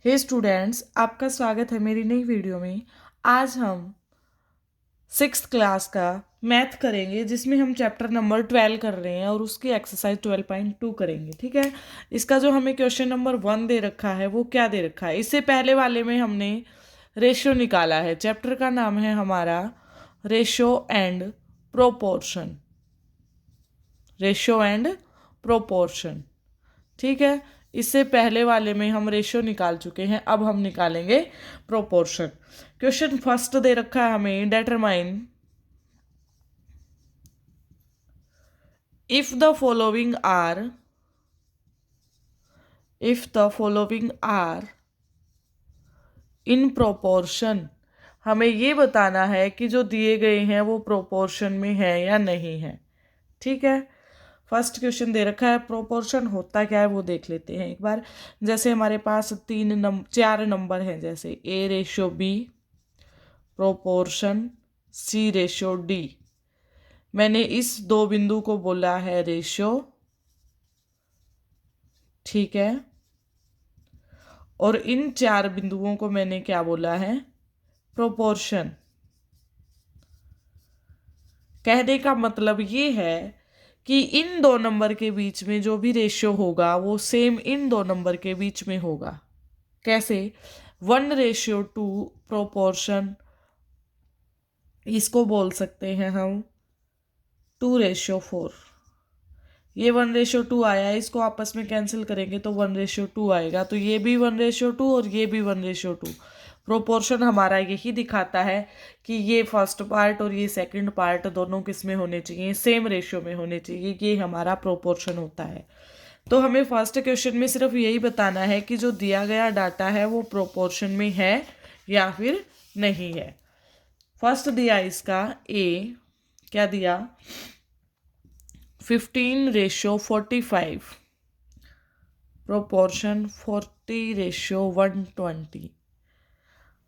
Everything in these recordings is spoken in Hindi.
हे स्टूडेंट्स, आपका स्वागत है मेरी नई वीडियो में। आज हम 6th क्लास का मैथ करेंगे जिसमें हम चैप्टर नंबर 12 कर रहे हैं और उसकी एक्सरसाइज 12.2 करेंगे। ठीक है, इसका जो हमें क्वेश्चन नंबर 1 दे रखा है वो क्या दे रखा है। इससे पहले वाले में हमने रेशियो निकाला है। चैप्टर का नाम है हमारा ratio and proportion. Ratio and proportion. ठीक है, इससे पहले वाले में हम रेशियो निकाल चुके हैं, अब हम निकालेंगे प्रोपोर्शन। क्वेश्चन फर्स्ट दे रखा है हमें, determine if the following are in proportion. हमें ये बताना है कि जो दिए गए हैं वो प्रोपोर्शन में है या नहीं है। ठीक है, फर्स्ट क्वेश्चन दे रखा है, प्रोपोर्शन होता क्या है वो देख लेते हैं एक बार। जैसे हमारे पास 4 नंबर हैं, जैसे A ratio B proportion C ratio D। मैंने इस 2 बिंदु को बोला है रेशियो, ठीक है, और इन 4 बिंदुओं को मैंने क्या बोला है, प्रोपोर्शन। कहने का मतलब ये है कि इन 2 नंबर के बीच में जो भी रेशियो होगा वो सेम इन 2 नंबर के बीच में होगा। कैसे? 1:2 प्रोपोर्शन, इसको बोल सकते हैं हम 2:4। ये 1:2 आया है, इसको आपस में कैंसिल करेंगे तो 1:2 आएगा। तो ये भी 1:2 और ये भी 1:2। प्रोपोर्शन हमारा यही दिखाता है कि ये फर्स्ट पार्ट और ये सेकंड पार्ट दोनों किस में होने चाहिए, सेम रेशियो में होने चाहिए। ये हमारा प्रोपोर्शन होता है। तो हमें फर्स्ट क्वेश्चन में सिर्फ यही बताना है कि जो दिया गया डाटा है वो प्रोपोर्शन में है या फिर नहीं है। फर्स्ट दिया इसका ए, क्या दिया, 15:45 प्रोपोर्शन 40:120।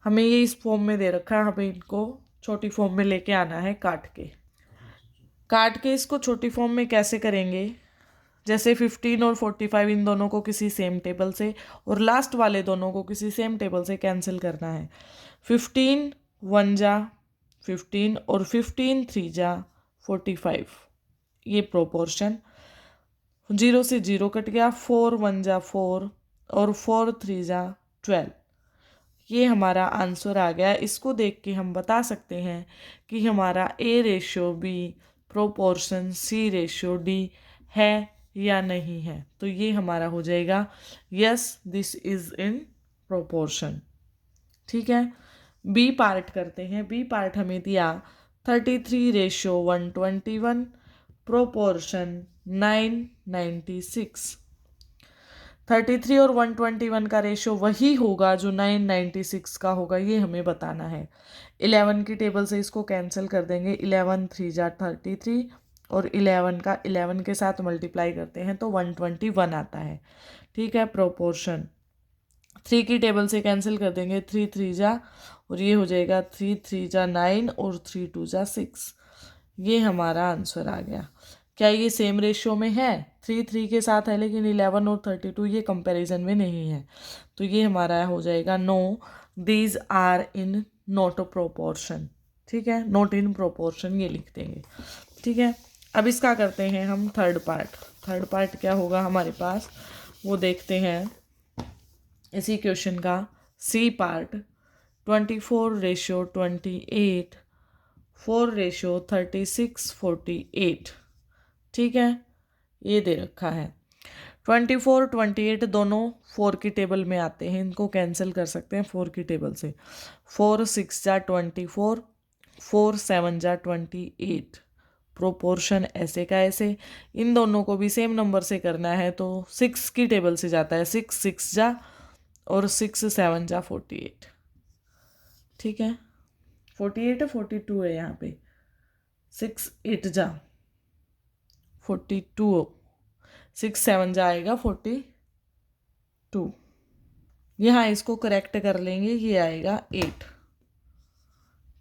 हमें ये इस फॉर्म में दे रखा है, हमें इनको छोटी फॉर्म में लेके आना है। काट के इसको छोटी फॉर्म में कैसे करेंगे, जैसे 15 और 45 इन दोनों को किसी सेम टेबल से और लास्ट वाले दोनों को किसी सेम टेबल से कैंसिल करना है। 15 1 जा 15 और 15 3 जा 45। ये प्रोपोर्शन 0 से 0 कट गया, 4 1 जा 4 और 4 3 जा 12। ये हमारा आंसर आ गया। इसको देख के हम बता सकते हैं कि हमारा A ratio B proportion C ratio D है या नहीं है। तो ये हमारा हो जाएगा yes, this is in proportion. ठीक है, बी पार्ट करते हैं। बी पार्ट हमें दिया 33:121 प्रोपोर्शन 9:96। 33 और 121 का रेशियो वही होगा जो 9:96 का होगा, ये हमें बताना है। 11 की टेबल से इसको कैंसिल कर देंगे। 11 3 जा 33 और 11 का 11 के साथ मल्टीप्लाई करते हैं तो 121 आता है। ठीक है, प्रोपोर्शन 3 की टेबल से कैंसिल कर देंगे। 3 3 जा और ये हो जाएगा 3 3 जा 9 और 3 2 जा 6। ये हमारा आंसर आ गया। क्या ये सेम रेशियो में है? 3 3 के साथ है, लेकिन 11 और 32 ये कंपैरिजन में नहीं है। तो ये हमारा हो जाएगा no, these are in not proportion. ठीक है, नॉट इन प्रोपोर्शन ये लिख देंगे। ठीक है, अब इसका करते हैं हम थर्ड पार्ट क्या होगा हमारे पास वो देखते हैं। इसी क्वेश्चन का सी पार्ट 24:28 4:36:48। ठीक है, ये दे रखा है। 24 28 दोनों 4 की टेबल में आते हैं, इनको कैंसिल कर सकते हैं 4 की टेबल से। 4 6 जा 24, 4 7 जा 28। प्रोपोर्शन ऐसे का ऐसे, इन दोनों को भी सेम नंबर से करना है तो 6 की टेबल से जाता है। 6 6 जा और 6 7 जा 48। ठीक है, 48 है 42 है यहाँ पे। 6 8 जा 42, 6 7 जा आएगा 42। यहाँ इसको करेक्ट कर लेंगे, ये आएगा 8।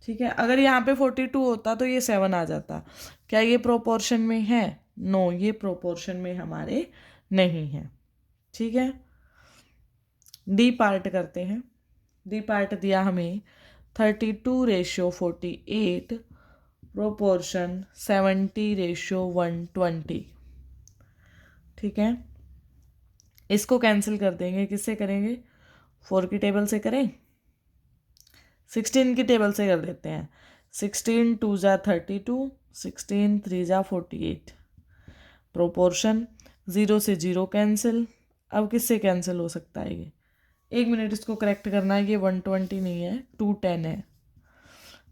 ठीक है, अगर यहाँ पे 42 होता तो ये 7 आ जाता। क्या ये प्रोपोर्शन में है? नो, ये प्रोपोर्शन में हमारे नहीं है। ठीक है, डी पार्ट करते हैं। डी पार्ट दिया हमें 32:48 प्रोपोर्शन 70:120। ठीक है, इसको कैंसिल कर देंगे। किससे करेंगे? 4 की टेबल से करें, 16 की टेबल से कर देते हैं। 16 2 जा 32, 16 3 जा 48। प्रोपोर्शन 0 से 0 कैंसिल। अब किससे कैंसिल हो सकता है ये? 1 मिनट, इसको करेक्ट करना है। ये 120 नहीं है, 210 है।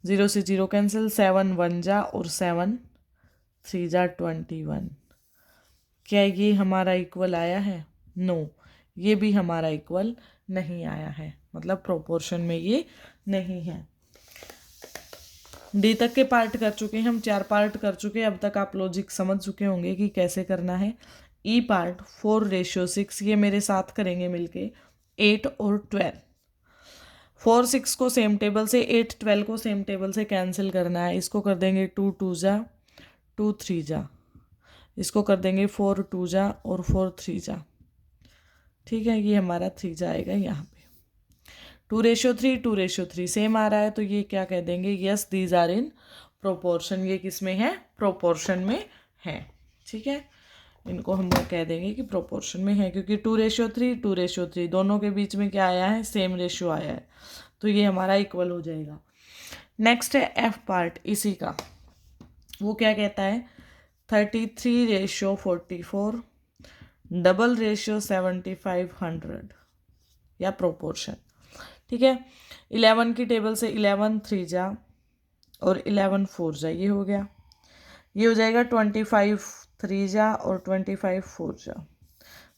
0 से 0 कैंसिल, 7 1 जा और 7 3 जा 21। क्या ये हमारा इक्वल आया है? नो, ये भी हमारा इक्वल नहीं आया है, मतलब प्रोपोर्शन में ये नहीं है। डी तक के पार्ट कर चुके हैं हम, 4 पार्ट कर चुके हैं। अब तक आप लॉजिक समझ चुके होंगे कि कैसे करना है। ई पार्ट 4:6, ये मेरे साथ करेंगे मिलके 8 और 12। 4 6 को सेम टेबल से, 8 12 को सेम टेबल से कैंसिल करना है। इसको कर देंगे 2 2 जा, 2 3 जा। इसको कर देंगे 4 2 जा और 4 3 जा। ठीक है, ये हमारा 3 जाएगा यहाँ पे। 2:3, 2:3 सेम आ रहा है, तो ये क्या कह देंगे? Yes, these are in proportion. ये किस में है? प्रोपोर्शन में है। ठीक है, इनको हम लोग कह देंगे कि प्रोपोर्शन में है, क्योंकि 2:3, 2:3 दोनों के बीच में क्या आया है? सेम रेशियो आया है, तो ये हमारा इक्वल हो जाएगा। नेक्स्ट है एफ पार्ट इसी का। वो क्या कहता है? 33:44, डबल रेशियो 75:100 या प्रोपोर्शन। ठीक है, 11 की टेबल से 11 3 जा और 11 4 जा, ये हो गया। ये हो जाएगा 25 3 जा और 25 4 जा।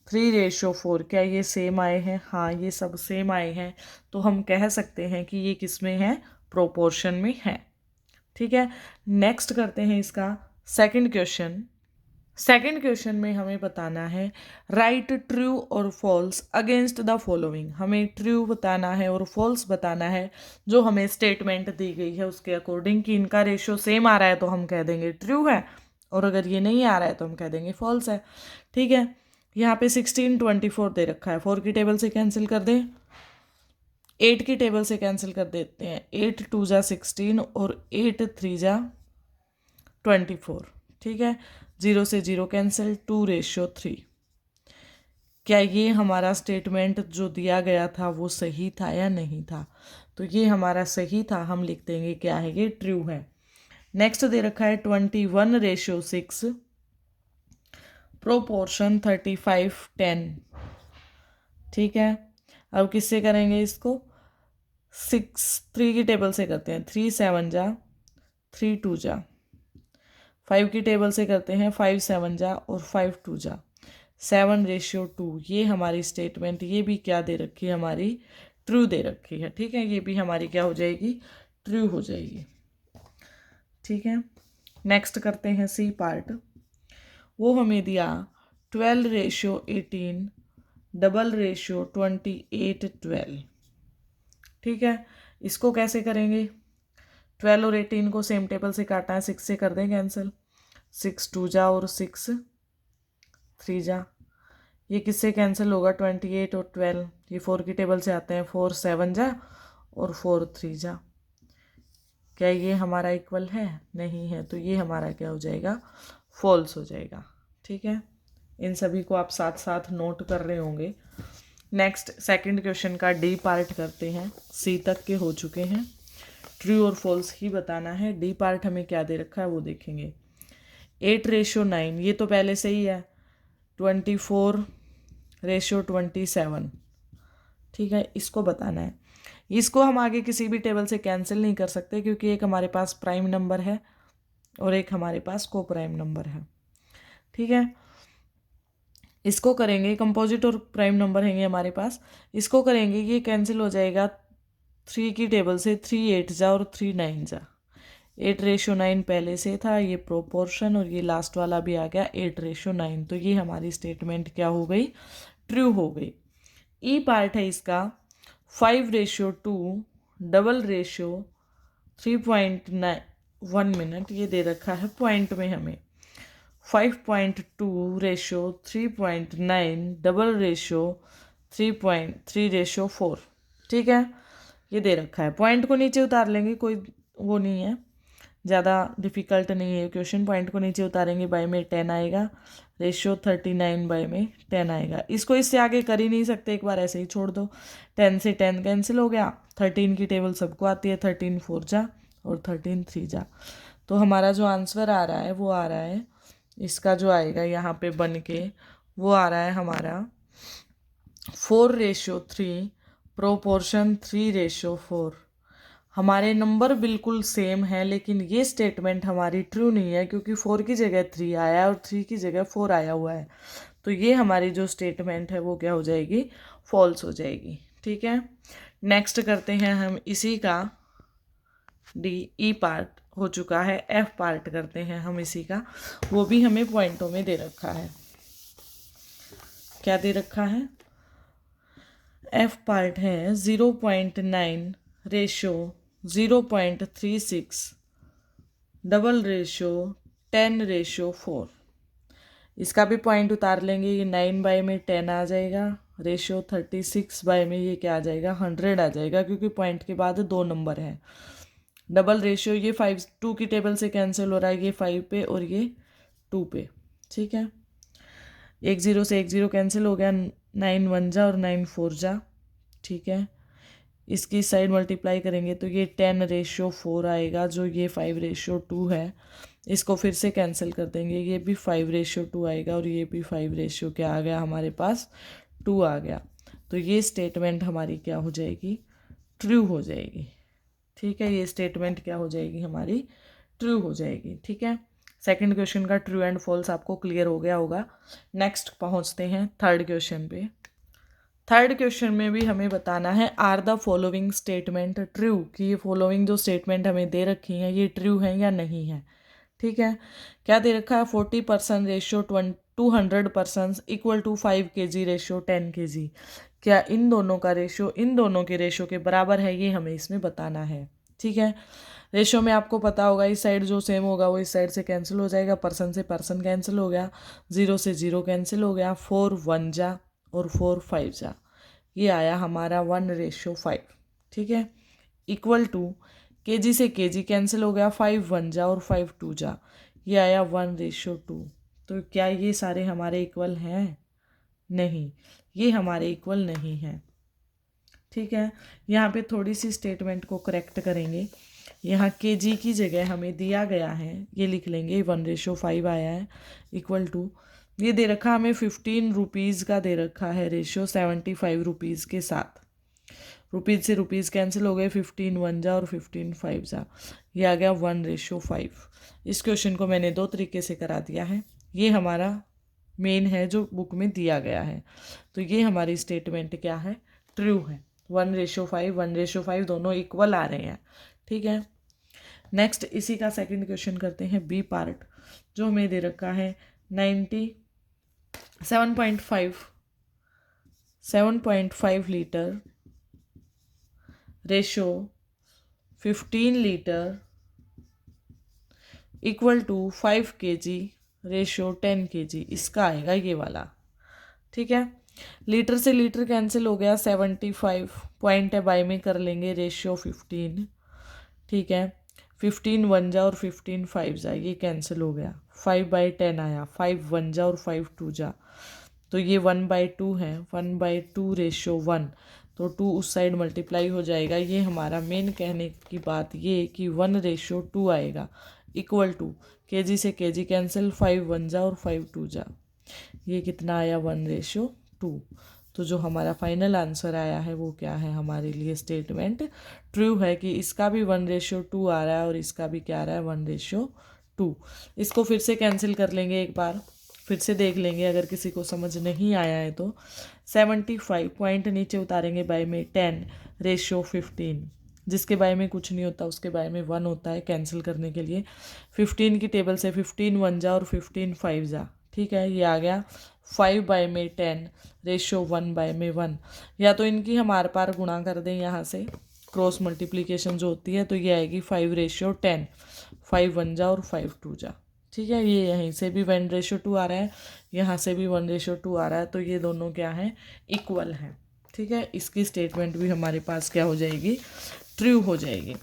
3:4, क्या ये सेम आए हैं? हाँ, ये सब सेम आए हैं, तो हम कह सकते हैं कि ये किस में है? प्रोपोर्शन में है। ठीक है, नेक्स्ट करते हैं इसका सेकंड क्वेश्चन। सेकंड क्वेश्चन में हमें बताना है राइट ट्रू और फॉल्स अगेंस्ट द फॉलोइंग। हमें ट्रू बताना है और फॉल्स बताना है जो हमें स्टेटमेंट दी गई है उसके अकॉर्डिंग, कि इनका रेशियो सेम आ रहा है तो हम कह देंगे ट्रू है, और अगर ये नहीं आ रहा है तो हम कह देंगे फॉल्स है। ठीक है, यहाँ पे 16 24 दे रखा है। 4 की टेबल से कैंसिल कर दें, 8 की टेबल से कैंसिल कर देते हैं। 8 2 जा 16 और 8 3 जा 24। ठीक है, 0 से 0 कैंसिल, 2:3। क्या ये हमारा स्टेटमेंट जो दिया गया था वो सही था या नहीं था? तो ये हमारा सही था, हम लिख देंगे क्या है? ये ट्रू है। नेक्स्ट दे रखा है 21:6 प्रोपोर्शन 35:10। ठीक है, अब किससे करेंगे इसको? 6 3 की टेबल से करते हैं। 3 7 जा, 3 2 जा। 5 की टेबल से करते हैं। 5 7 जा और 5 2 जा। 7:2, ये हमारी स्टेटमेंट, ये भी क्या दे रखी है? हमारी ट्रू दे रखी है। ठीक है, ये भी हमारी क्या हो जाएगी? ट्रू हो जाएगी। ठीक है, नेक्स्ट करते हैं सी पार्ट। वो हमें दिया 12:18, डबल रेशियो 28:12। ठीक है, इसको कैसे करेंगे? 12 और 18 को सेम टेबल से काटना है, 6 से कर दें कैंसिल। 6 2 जा और 6 3 जा। ये किससे कैंसिल होगा? 28 और 12, ये 4 की टेबल से आते हैं। 4 7 जा और 4 3 जा। क्या ये हमारा इक्वल है? नहीं है, तो ये हमारा क्या हो जाएगा? फॉल्स हो जाएगा। ठीक है, इन सभी को आप साथ साथ नोट कर रहे होंगे। नेक्स्ट सेकंड क्वेश्चन का डी पार्ट करते हैं। सी तक के हो चुके हैं, ट्रू और फॉल्स ही बताना है। डी पार्ट हमें क्या दे रखा है वो देखेंगे। 8:9, ये तो पहले से ही है। 24:27। ठीक है, इसको बताना है। इसको हम आगे किसी भी टेबल से कैंसिल नहीं कर सकते, क्योंकि एक हमारे पास प्राइम नंबर है और एक हमारे पास को प्राइम नंबर है। ठीक है, इसको करेंगे, कंपोजिट और प्राइम नंबर हैं ये हमारे पास। इसको करेंगे, ये कैंसिल हो जाएगा। 3 की टेबल से 3 8 जा और 3 9 जा। 8:9 पहले से था, ये प्रोपोर्शन, और ये लास्ट वाला भी आ गया 8:9। तो ये हमारी स्टेटमेंट क्या हो गई? ट्रू हो गई। ई पार्ट है इसका 5:2, डबल रेशियो 3.9। 1 मिनट, ये दे रखा है पॉइंट में हमें। 5.2 रेशियो 3.9, डबल रेशियो 3.3:4। ठीक है, ये दे रखा है। पॉइंट को नीचे उतार लेंगे, कोई वो नहीं है, ज़्यादा डिफ़िकल्ट नहीं है क्वेश्चन। पॉइंट को नीचे उतारेंगे, बाय में 10 आएगा, रेशियो 39 बाय में 10 आएगा। इसको इससे आगे कर ही नहीं सकते, एक बार ऐसे ही छोड़ दो। 10 से 10 कैंसिल हो गया। 13 की टेबल सबको आती है, 13 4 जा और 13 3 जा। तो हमारा जो आंसर आ रहा है वो आ रहा है, इसका जो आएगा यहाँ पे बन के वो आ रहा है हमारा 4:3 प्रोपोर्शन 3:4। हमारे नंबर बिल्कुल सेम है, लेकिन ये स्टेटमेंट हमारी ट्रू नहीं है, क्योंकि 4 की जगह 3 आया है और 3 की जगह 4 आया हुआ है। तो ये हमारी जो स्टेटमेंट है वो क्या हो जाएगी, फॉल्स हो जाएगी। ठीक है, नेक्स्ट करते हैं हम इसी का ई पार्ट हो चुका है, एफ पार्ट करते हैं हम इसी का। वो भी हमें पॉइंटों में दे रखा है। क्या दे रखा है, एफ पार्ट है 0.9 रेशो 0.36 डबल रेशो 10:4। इसका भी पॉइंट उतार लेंगे, ये 9 बाय में 10 आ जाएगा, रेशो 36 बाय में ये क्या आ जाएगा, 100 आ जाएगा, क्योंकि पॉइंट के बाद 2 नंबर हैं। डबल रेशियो ये 5 2 की टेबल से कैंसिल हो रहा है, ये 5 पे और ये 2 पे। ठीक है, 1 0 से 1 0 कैंसिल हो गया, 9 1 जा और 9 4 जा। ठीक है, इसकी साइड मल्टीप्लाई करेंगे तो ये 10:4 आएगा, जो ये 5:2 है। इसको फिर से कैंसिल कर देंगे, ये भी 5:2 आएगा और ये भी 5 क्या आ गया हमारे पास, 2 आ गया। तो ये स्टेटमेंट हमारी क्या हो जाएगी, ट्रू हो जाएगी। ठीक है, ये स्टेटमेंट क्या हो जाएगी हमारी, ट्रू हो जाएगी। ठीक है, सेकंड क्वेश्चन का ट्रू एंड फॉल्स आपको क्लियर हो गया होगा। नेक्स्ट पहुंचते हैं थर्ड क्वेश्चन पे। थर्ड क्वेश्चन में भी हमें बताना है, are the following statement true, कि ये फॉलोइंग जो स्टेटमेंट हमें दे रखी हैं ये ट्रू है या नहीं है। ठीक है, क्या दे रखा है, 40% ratio 200% equal to 5 kg ratio 10 kg। क्या इन दोनों का रेशियो इन दोनों के रेशियो के बराबर है, ये हमें इसमें बताना है। ठीक है, रेशियो में आपको पता होगा, इस साइड जो सेम होगा वो इस साइड से कैंसिल हो जाएगा, पर्सन से पर्सन कैंसिल हो गया, 0 से 0 कैंसिल हो गया, 4 1 जा और 4 5 जा। ये आया हमारा 1:5। ठीक है, इक्वल टू केजी से केजी कैंसिल हो गया, 5 1 जा और 5 2 जा। ये आया 1:2। तो क्या ये सारे हमारे इक्वल हैं, नहीं, ये हमारे इक्वल नहीं हैं। ठीक है, यहाँ पे थोड़ी सी स्टेटमेंट को करेक्ट करेंगे। यहाँ केजी की जगह हमें दिया गया है, ये लिख लेंगे 1:5 आया है, इक्वल टू ये दे रखा हमें 15 रुपीज़ का दे रखा है रेशियो 75 रुपीज़ के साथ। रुपीज़ से रुपीज़ कैंसिल हो गए, 15 1 जा और 15 5 जा। ये आ गया 1:5। इस क्वेश्चन को मैंने 2 तरीके से करा दिया है। ये हमारा मेन है जो बुक में दिया गया है। तो ये हमारी स्टेटमेंट क्या है, ट्रू है। 1:5 1:5 दोनों इक्वल आ रहे हैं। ठीक है, नेक्स्ट इसी का सेकंड क्वेश्चन करते हैं, बी पार्ट, जो हमें दे रखा है 7.5 litre ratio 15 litre equal to 5 kg ratio 10 kg। इसका आएगा ये वाला। ठीक है, लीटर से लीटर कैंसिल हो गया, 75 पॉइंट है, बाय में कर लेंगे, रेशियो 15। ठीक है, 15 1 जा और 15 5 जा, ये कैंसिल हो गया, 5/10 आया, 5 1 जा और 5 2 जा। तो ये 1/2 है, 1/2 रेशियो 1, तो 2 उस साइड मल्टीप्लाई हो जाएगा। ये हमारा मेन कहने की बात ये कि 1:2 आएगा, इक्वल टू केजी से केजी कैंसिल, 5 1 जा और 5 2 जा। ये कितना आया, 1:2। तो जो हमारा फाइनल आंसर आया है वो क्या है, हमारे लिए स्टेटमेंट ट्रू है कि इसका भी 1:2 आ रहा है और इसका भी क्या आ रहा है, 1:2। इसको फिर से कैंसिल कर लेंगे, एक बार फिर से देख लेंगे, अगर किसी को समझ नहीं आया है तो 75 पॉइंट नीचे उतारेंगे, बाय में 10:15। जिसके बाय में कुछ नहीं होता उसके बाय में 1 होता है, कैंसिल करने के लिए 15 की टेबल से 15 1 जा और 15 5 जा। ठीक है, ये आ गया 5 बाय में 10 रेशियो 1 बाय में 1। या तो इनकी हम आर पार गुणा कर दें यहाँ से, क्रॉस मल्टीप्लिकेशन जो होती है, तो ये आएगी 5:10, 5 1 जा और 5 2 जा। ठीक है, ये यहीं से भी 1:2 आ रहा है, यहाँ से भी 1:2 आ रहा है, तो ये दोनों क्या हैं, इक्वल हैं। ठीक है, इसकी स्टेटमेंट भी हमारे पास क्या हो जाएगी, ट्रू हो जाएगी।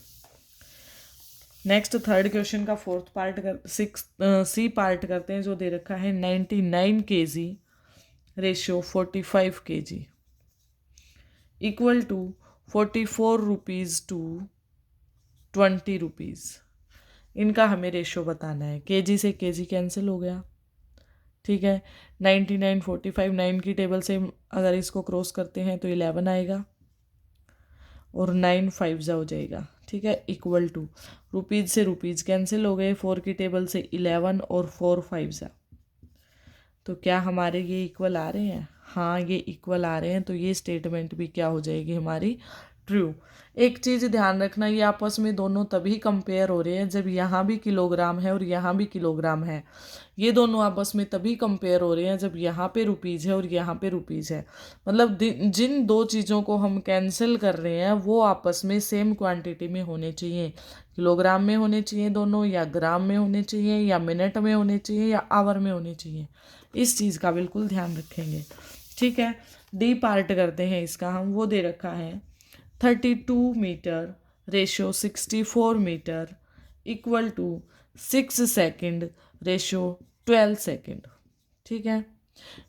नेक्स्ट थर्ड क्वेश्चन का फोर्थ पार्ट सी पार्ट करते हैं, जो दे रखा है 99 kg ratio 45 kg equal to 44 rupees to 20 rupees. इनका हमें रेशियो बताना है। केजी से केजी कैंसिल हो गया, ठीक है। 99 45 9 की टेबल से अगर इसको क्रॉस करते हैं तो 11 आएगा और 9 5 जा हो जाएगा, ठीक है। इक्वल टू रुपीज़ से रुपीज़ कैंसिल हो गए, 4 की टेबल से 11 और 4 5 जा, तो क्या हमारे ये इक्वल आ रहे हैं? हाँ, ये इक्वल आ रहे हैं, तो ये स्टेटमेंट भी क्या हो जाएगी हमारी, ट्रू। एक चीज़ ध्यान रखना, ये आपस में दोनों तभी कंपेयर हो रहे हैं जब यहाँ भी किलोग्राम है और यहाँ भी किलोग्राम है। ये दोनों आपस में तभी कंपेयर हो रहे हैं जब यहाँ पे रुपीज़ है और यहाँ पे रुपीज़ है। मतलब जिन दो चीज़ों को हम कैंसिल कर रहे हैं वो आपस में सेम क्वांटिटी में होने चाहिए। किलोग्राम में होने चाहिए दोनों, या ग्राम में होने चाहिए, या मिनट में होने चाहिए, या आवर में होने चाहिए। इस चीज़ का बिल्कुल ध्यान रखेंगे, ठीक है। डी पार्ट करते हैं इसका हम। वो दे रखा है 32 metre ratio 64 metre equal to 6 second ratio 12 second, ठीक है।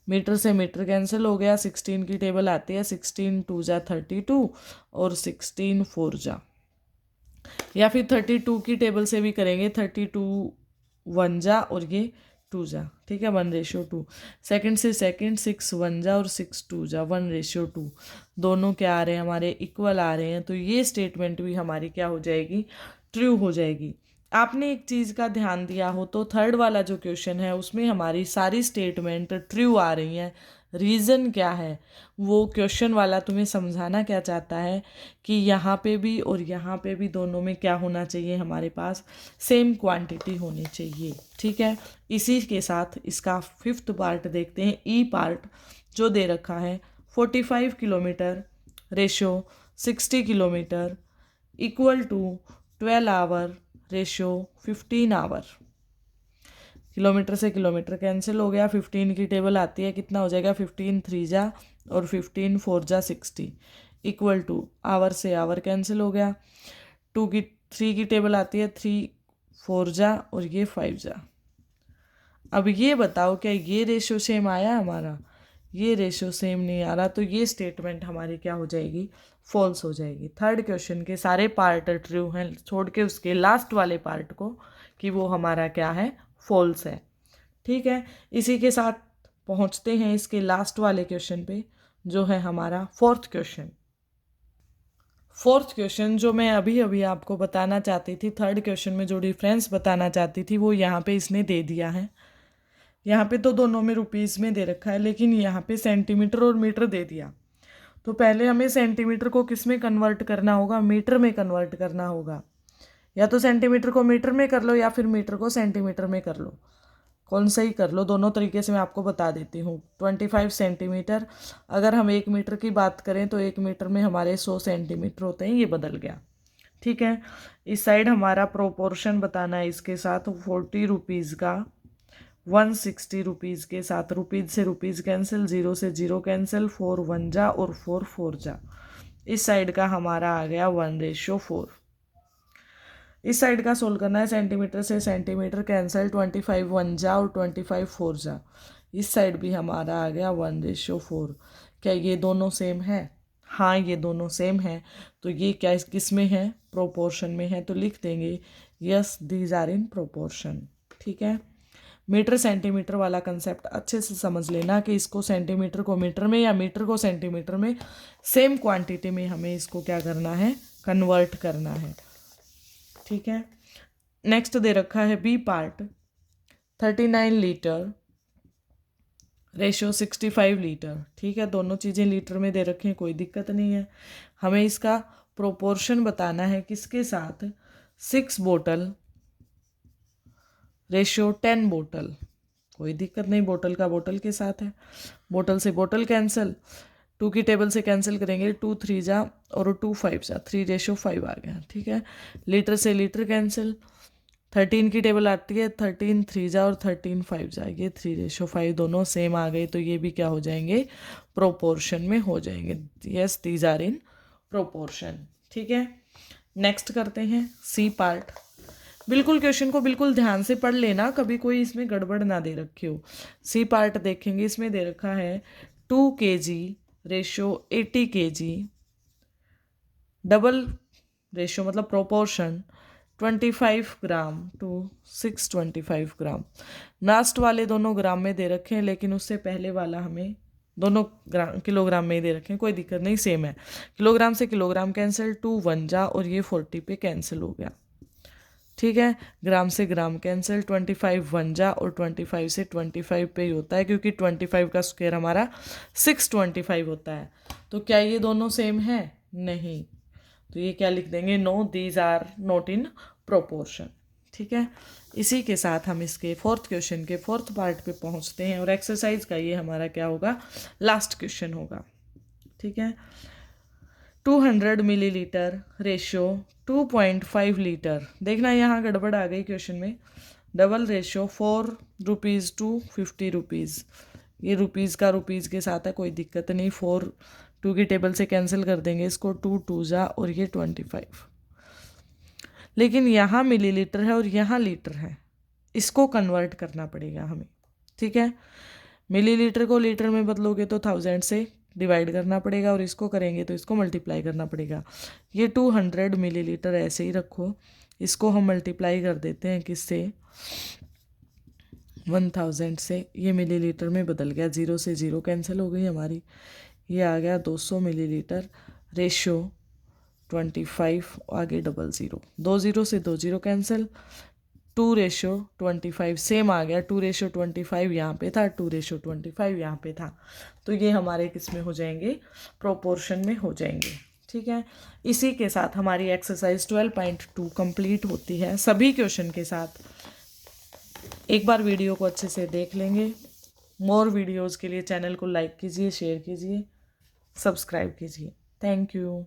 मीटर से मीटर कैंसिल हो गया, 16 की टेबल आती है, 16 2 जा 32 और 16 4 जा, या फिर 32 की टेबल से भी करेंगे, 32 1 जा और ये 2 जा, ठीक है, 1:2। सेकंड से सेकंड 6 1 जा और 6 2 जा, 1:2। दोनों क्या आ रहे हैं हमारे, इक्वल आ रहे हैं, तो ये स्टेटमेंट भी हमारी क्या हो जाएगी, ट्रू हो जाएगी। आपने एक चीज़ का ध्यान दिया हो तो थर्ड वाला जो क्वेश्चन है उसमें हमारी सारी स्टेटमेंट ट्रू आ रही हैं। रीज़न क्या है, वो क्वेश्चन वाला तुम्हें समझाना क्या चाहता है कि यहाँ पे भी और यहाँ पे भी दोनों में क्या होना चाहिए, हमारे पास सेम क्वांटिटी होनी चाहिए, ठीक है। इसी के साथ इसका फिफ्थ पार्ट देखते हैं, ई पार्ट, जो दे रखा है 45 kilometre ratio 60 kilometre equal to 12 hour ratio 15 hour. Kilometre से किलोमीटर कैंसिल हो गया, 15 की टेबल आती है, कितना हो जाएगा, 15 3 जा और 15 4 जा 60 इक्वल टू आवर से आवर कैंसिल हो गया, 3 की टेबल आती है, 3 4 जा और ये 5 जा। अब ये बताओ क्या ये रेशियो सेम आया हमारा? ये रेशियो सेम नहीं आ रहा, तो ये स्टेटमेंट हमारी क्या हो जाएगी, फॉल्स हो जाएगी। थर्ड क्वेश्चन के सारे पार्ट ट्रू हैं छोड़ के उसके लास्ट वाले पार्ट को, कि वो हमारा क्या है, फॉल्स है, ठीक है। इसी के साथ पहुंचते हैं इसके लास्ट वाले क्वेश्चन पे, जो है हमारा फोर्थ क्वेश्चन। फोर्थ क्वेश्चन जो मैं अभी अभी आपको बताना चाहती थी, थर्ड क्वेश्चन में जो डिफरेंस बताना चाहती थी वो यहाँ पे इसने दे दिया है। यहाँ पे तो दोनों में रुपीज़ में दे रखा है, लेकिन यहाँ पे सेंटीमीटर और मीटर दे दिया। तो पहले हमें सेंटीमीटर को किस में कन्वर्ट करना होगा, मीटर में कन्वर्ट करना होगा। या तो सेंटीमीटर को मीटर में कर लो या फिर मीटर को सेंटीमीटर में कर लो, कौन सा ही कर लो, दोनों तरीके से मैं आपको बता देती हूँ। 25 सेंटीमीटर, अगर हम 1 मीटर की बात करें तो 1 मीटर में हमारे 100 सेंटीमीटर होते हैं, ये बदल गया, ठीक है। इस साइड हमारा प्रोपोर्शन बताना है, इसके साथ 40 रुपीज़ का 160 रुपीज़ के साथ, रुपीज़ से रुपीज़ कैंसिल, 0 से 0 कैंसिल, 4 1 जा और 4 4 जा। इस साइड का हमारा आ गया 1:4। इस साइड का सोल्व करना है, सेंटीमीटर से सेंटीमीटर कैंसिल, 25 1 जा और 25 4 जा। इस साइड भी हमारा आ गया 1:4। क्या ये दोनों सेम है? हाँ, ये दोनों सेम है, तो ये क्या किस में है, प्रोपोर्शन में है, तो लिख देंगे yes these are in proportion, ठीक है। मीटर सेंटीमीटर वाला कंसेप्ट अच्छे से समझ लेना कि इसको सेंटीमीटर को मीटर में या मीटर को सेंटीमीटर में सेम क्वांटिटी में हमें इसको क्या करना है, कन्वर्ट करना है, ठीक है। नेक्स्ट दे रखा है B part, 39 litre ratio 65 litre, ठीक है। दोनों चीज़ें लीटर में दे रखे हैं, कोई दिक्कत नहीं है। हमें इसका प्रोपोर्शन बताना है किसके साथ, 6 बोतल रेशियो 10 बोतल, कोई दिक्कत नहीं, बोतल का बोतल के साथ है। बोतल से बोतल कैंसिल, 2 की टेबल से कैंसिल करेंगे, 2 3 जा और 2 5 जा, 3:5 आ गया, ठीक है। लीटर से लीटर कैंसिल, 13 की टेबल आती है 13 3 जा और 13 5 जा, ये 3:5 दोनों सेम आ गए, तो ये भी क्या हो जाएंगे, प्रोपोर्शन में हो जाएंगे। Yes, these are in proportion. ठीक है, नेक्स्ट करते हैं सी पार्ट। बिल्कुल क्वेश्चन को बिल्कुल ध्यान से पढ़ लेना, कभी कोई इसमें गड़बड़ ना दे रखी हो। सी पार्ट देखेंगे, इसमें दे रखा है 2 kg ratio 80 kg, double ratio मतलब proportion 25 gram to 625 gram. Last वाले दोनों ग्राम में दे रखे हैं, लेकिन उससे पहले वाला हमें दोनों किलोग्राम में ही दे रखे हैं, कोई दिक्कत नहीं, सेम है। किलोग्राम से किलोग्राम कैंसिल, 2 1 जा और ये 40 पे कैंसिल हो गया। ठीक है, ग्राम से ग्राम कैंसिल, 25 1 जा और 25 से 25 पे ही होता है, क्योंकि 25 का स्क्वायर हमारा 625 होता है। तो क्या ये दोनों सेम है? नहीं, तो ये क्या लिख देंगे, no these are not in proportion. ठीक है, इसी के साथ हम इसके फोर्थ क्वेश्चन के फोर्थ पार्ट पे पहुंचते हैं, और एक्सरसाइज का ये हमारा क्या होगा, लास्ट क्वेश्चन होगा। ठीक है, 200 मिलीलीटर रेशो 2.5 लीटर। देखना यहाँ गड़बड़ आ गई क्वेश्चन में, double ratio 4 rupees to 50 rupees. ये रुपीज़ का रुपीज़ के साथ है, कोई दिक्कत नहीं, 4 2 की टेबल से कैंसिल कर देंगे इसको, 2 2 जा और ये 25। लेकिन यहाँ मिलीलीटर है और यहाँ लीटर है, इसको कन्वर्ट करना पड़ेगा हमें। ठीक है, मिलीलीटर को लीटर में बदलोगे तो 1000 से डिवाइड करना पड़ेगा, और इसको करेंगे तो इसको मल्टीप्लाई करना पड़ेगा। ये 200 मिलीलीटर ऐसे ही रखो, इसको हम मल्टीप्लाई कर देते हैं किससे, 1000 से। ये मिलीलीटर में बदल गया, 0 से 0 कैंसिल हो गई हमारी, ये आ गया 200 मिलीलीटर रेशो 25, आगे डबल 0, 2 0 से 2 0 कैंसिल, 2:25 सेम आ गया, 2:25 यहाँ पे था, 2:25 यहाँ पे था, तो ये हमारे किस में हो जाएंगे, प्रोपोर्शन में हो जाएंगे। ठीक है, इसी के साथ हमारी एक्सरसाइज 12.2 कंप्लीट होती है, सभी क्वेश्चन के साथ। एक बार वीडियो को अच्छे से देख लेंगे। मोर वीडियोज़ के लिए चैनल को लाइक कीजिए, शेयर कीजिए, सब्सक्राइब कीजिए। Thank you.